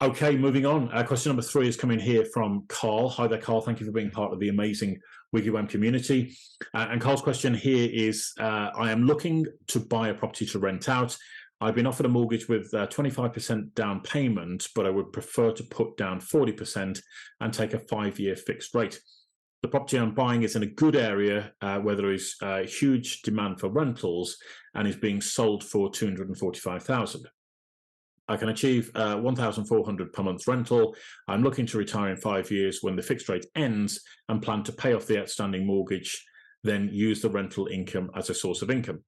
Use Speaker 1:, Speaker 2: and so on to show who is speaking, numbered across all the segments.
Speaker 1: Okay, moving on. Question number 3 is coming here from Karl. Hi there, Karl. Thank you for being part of the amazing WiggyWam community. And Karl's question here is, I am looking to buy a property to rent out. I've been offered a mortgage with 25% down payment, but I would prefer to put down 40% and take a 5-year fixed rate. The property I'm buying is in a good area where there is huge demand for rentals and is being sold for $245,000. I can achieve 1,400 per month rental. I'm looking to retire in 5 years when the fixed rate ends and plan to pay off the outstanding mortgage, then use the rental income as a source of income.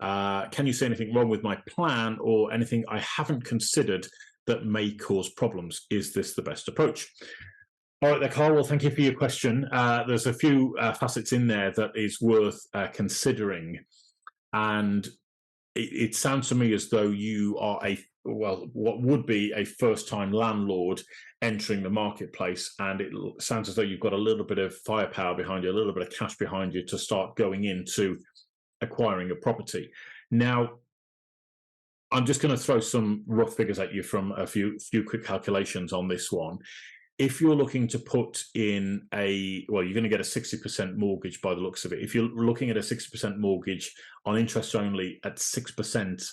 Speaker 1: Can you see anything wrong with my plan or anything I haven't considered that may cause problems? Is this the best approach? All right there, Karl. Well, thank you for your question. There's a few facets in there that is worth considering. And it sounds to me as though you are what would be a first-time landlord entering the marketplace, and it sounds as though you've got a little bit of firepower behind you, a little bit of cash behind you to start going into acquiring a property. Now, I'm just going to throw some rough figures at you from a few quick calculations on this one. If you're looking to put in you're going to get a 60% mortgage by the looks of it. If you're looking at a 60% mortgage on interest only at 6%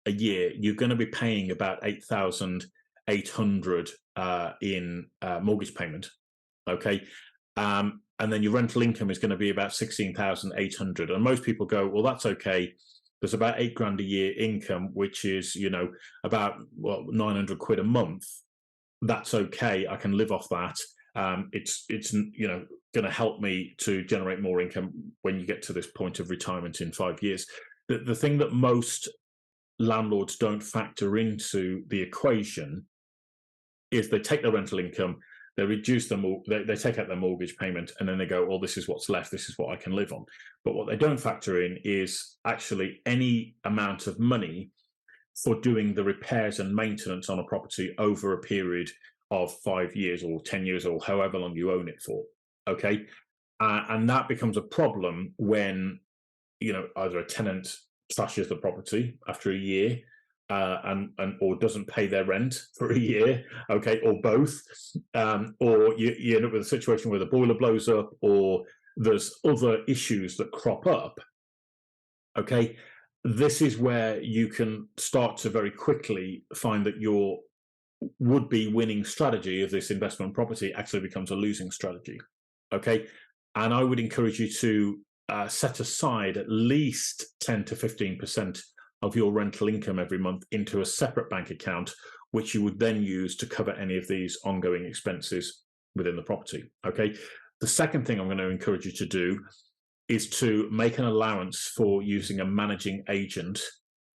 Speaker 1: a year, you're going to be paying about $8,800 in mortgage payment. Okay. And then your rental income is going to be about $16,800. And most people go, well, that's okay. There's about $8,000 a year income, which is, about 900 quid a month. That's okay. I can live off that. It's going to help me to generate more income when you get to this point of retirement in 5 years. The thing that most landlords don't factor into the equation is they take their rental income, they reduce they take out their mortgage payment, and then they go, "Oh, this is what's left. This is what I can live on." But what they don't factor in is actually any amount of money for doing the repairs and maintenance on a property over a period of 5 years or 10 years or however long you own it for. Okay. And that becomes a problem when, either a tenant trashes the property after a year or doesn't pay their rent for a year. Okay. Or both. Or you end up with a situation where the boiler blows up or there's other issues that crop up. Okay. This is where you can start to very quickly find that your would-be winning strategy of this investment property actually becomes a losing strategy. Okay. And I would encourage you to set aside at least 10 to 15% of your rental income every month into a separate bank account, which you would then use to cover any of these ongoing expenses within the property. Okay. The second thing I'm going to encourage you to do is to make an allowance for using a managing agent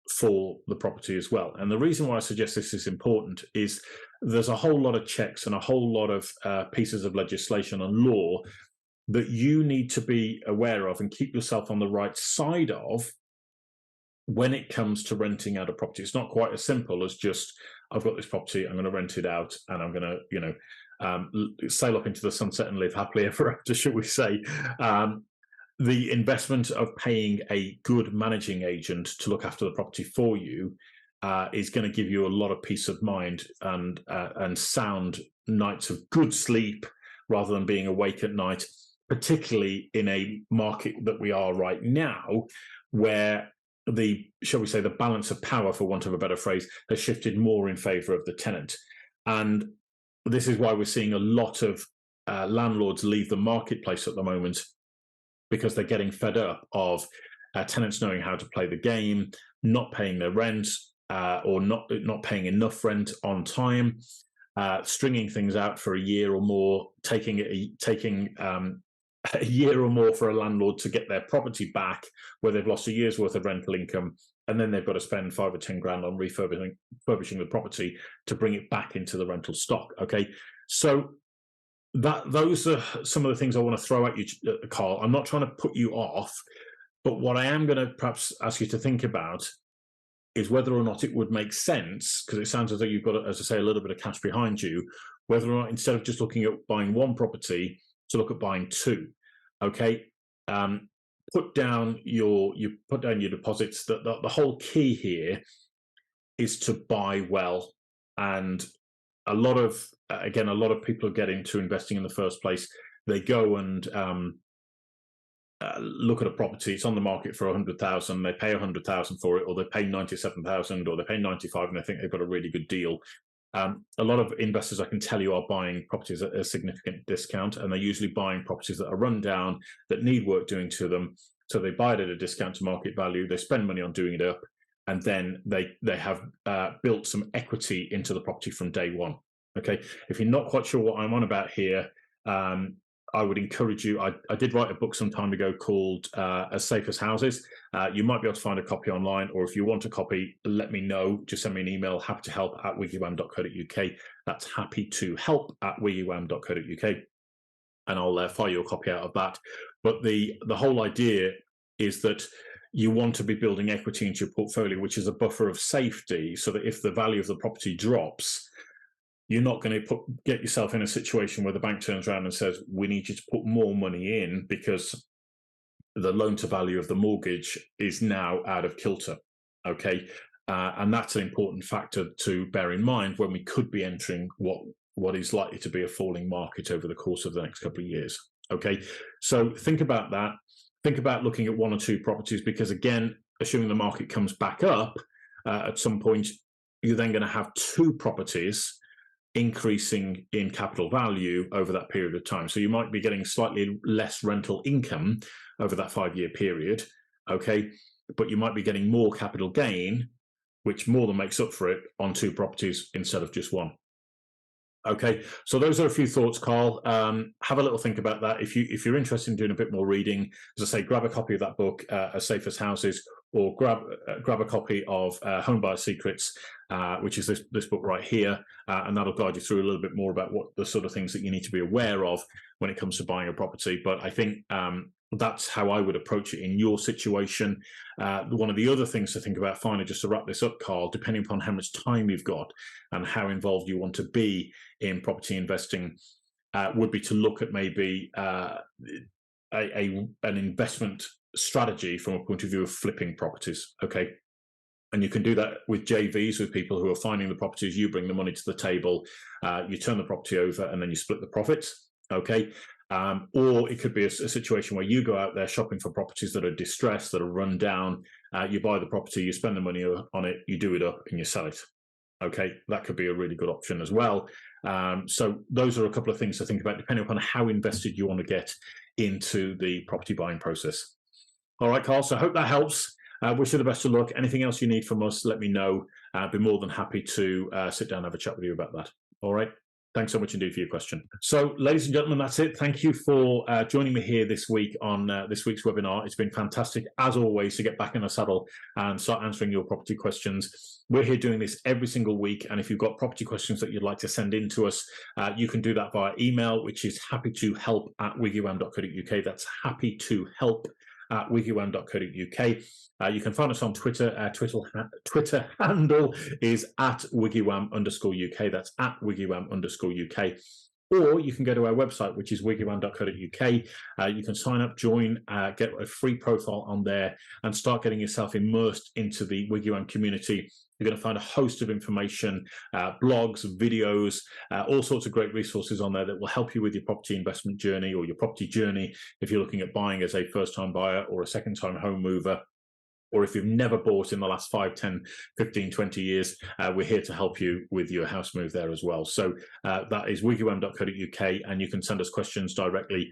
Speaker 1: for the property as well. And the reason why I suggest this is important is there's a whole lot of checks and a whole lot of pieces of legislation and law that you need to be aware of and keep yourself on the right side of when it comes to renting out a property. It's not quite as simple as just, I've got this property, I'm going to rent it out, and I'm going to, sail up into the sunset and live happily ever after, shall we say. The investment of paying a good managing agent to look after the property for you is going to give you a lot of peace of mind and sound nights of good sleep rather than being awake at night, particularly in a market that we are right now, where shall we say, the balance of power, for want of a better phrase, has shifted more in favor of the tenant. And this is why we're seeing a lot of landlords leave the marketplace at the moment, because they're getting fed up of tenants knowing how to play the game, not paying their rent or not paying enough rent on time, stringing things out for a year or more, taking a year or more for a landlord to get their property back, where they've lost a year's worth of rental income, and then they've got to spend 5 or 10 grand on refurbishing the property to bring it back into the rental stock. Okay, so those are some of the things I want to throw at you, Karl. I'm not trying to put you off, but what I am going to perhaps ask you to think about is whether or not it would make sense, because it sounds as though you've got, as I say, a little bit of cash behind you, whether or not instead of just looking at buying one property, to look at buying two. Okay, put down your deposits. The whole key here is to buy well and a lot of again, a lot of people are getting to investing in the first place. They go and look at a property, it's on the market for 100,000, they pay 100,000 for it, or they pay 97,000, or they pay 95, and they think they've got a really good deal. A lot of investors, I can tell you, are buying properties at a significant discount, and they're usually buying properties that are run down, that need work doing to them. So they buy it at a discount to market value, they spend money on doing it up, and then they have built some equity into the property from day one. Okay, if you're not quite sure what I'm on about here, I would encourage you. I did write a book some time ago called As Safe as Houses. You might be able to find a copy online, or if you want a copy, let me know. Just send me an email, happy to help at WiggyWam.co.uk. That's happy to help at WiggyWam.co.uk. And I'll fire you a copy out of that. But the whole idea is that you want to be building equity into your portfolio, which is a buffer of safety, so that if the value of the property drops, you're not going to get yourself in a situation where the bank turns around and says, we need you to put more money in because the loan to value of the mortgage is now out of kilter. Okay. And that's an important factor to bear in mind when we could be entering what is likely to be a falling market over the course of the next couple of years. Okay. So think about that. Think about looking at one or two properties, because again, assuming the market comes back up at some point, you're then going to have two properties increasing in capital value over that period of time. So you might be getting slightly less rental income over that 5-year period, okay? But you might be getting more capital gain, which more than makes up for it on two properties instead of just one. Okay, so those are a few thoughts, Carl. Have a little think about that. If you're interested in doing a bit more reading, as I say, grab a copy of that book, As Safe as Houses, or grab a copy of Home Buyer Secrets, which is this book right here, and that'll guide you through a little bit more about what the sort of things that you need to be aware of when it comes to buying a property. But I think that's how I would approach it in your situation. One of the other things to think about, finally, just to wrap this up, Carl, depending upon how much time you've got and how involved you want to be in property investing, would be to look at maybe an investment strategy from a point of view of flipping properties. Okay. And you can do that with JVs, with people who are finding the properties, you bring the money to the table, you turn the property over, and then you split the profits. Okay. Or it could be a situation where you go out there shopping for properties that are distressed, that are run down, you buy the property, you spend the money on it, you do it up, and you sell it. Okay, that could be a really good option as well. So those are a couple of things to think about, depending upon how invested you want to get into the property buying process. All right, Karl, so I hope that helps. Wish you the best of luck. Anything else you need from us, let me know. I'd be more than happy to sit down and have a chat with you about that. All right. Thanks so much indeed for your question. So, ladies and gentlemen, that's it. Thank you for joining me here this week on this week's webinar. It's been fantastic, as always, to get back in the saddle and start answering your property questions. We're here doing this every single week, and if you've got property questions that you'd like to send in to us, you can do that via email, which is happytohelp@wiggywam.co.uk. That's happytohelp@wiggywam.co.uk. You can find us on Twitter. Our Twitter handle is @WiggyWam_UK. That's @WiggyWam_UK. Or you can go to our website, which is wiggywam.co.uk. You can sign up, join, get a free profile on there, and start getting yourself immersed into the WiggyWam community. You're going to find a host of information, blogs, videos, all sorts of great resources on there that will help you with your property investment journey, or your property journey if you're looking at buying as a first-time buyer or a second-time home mover. Or if you've never bought in the last 5, 10, 15, 20 years, we're here to help you with your house move there as well. So that is wiggywam.co.uk, and you can send us questions directly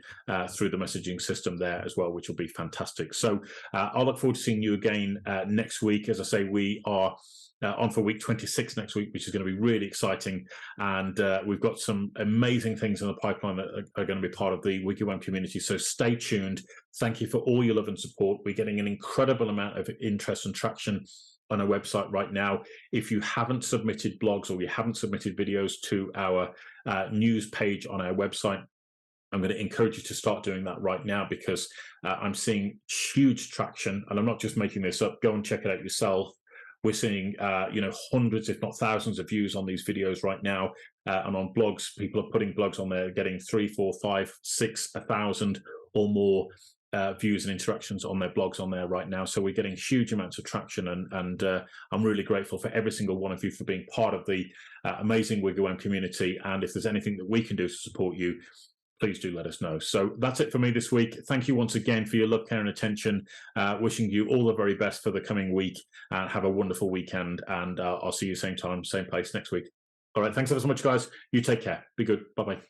Speaker 1: through the messaging system there as well, which will be fantastic. So I'll look forward to seeing you again next week. As I say, we are on for week 26 next week, which is going to be really exciting. And we've got some amazing things in the pipeline that are going to be part of the WiggyWam community. So stay tuned. Thank you for all your love and support. We're getting an incredible amount of interest and traction on our website right now. If you haven't submitted blogs or you haven't submitted videos to our news page on our website, I'm going to encourage you to start doing that right now, because I'm seeing huge traction, and I'm not just making this up. Go and check it out yourself. We're seeing, hundreds, if not thousands, of views on these videos right now, and on blogs. People are putting blogs on there, getting 3, 4, 5, 6, 1,000 or more views and interactions on their blogs on there right now. So we're getting huge amounts of traction, and I'm really grateful for every single one of you for being part of the amazing WiggyWam community. And if there's anything that we can do to support you, please do let us know. So that's it for me this week. Thank you once again for your love, care, and attention. Wishing you all the very best for the coming week, and have a wonderful weekend. And I'll see you same time, same place next week. All right. Thanks ever so much, guys. You take care. Be good. Bye-bye.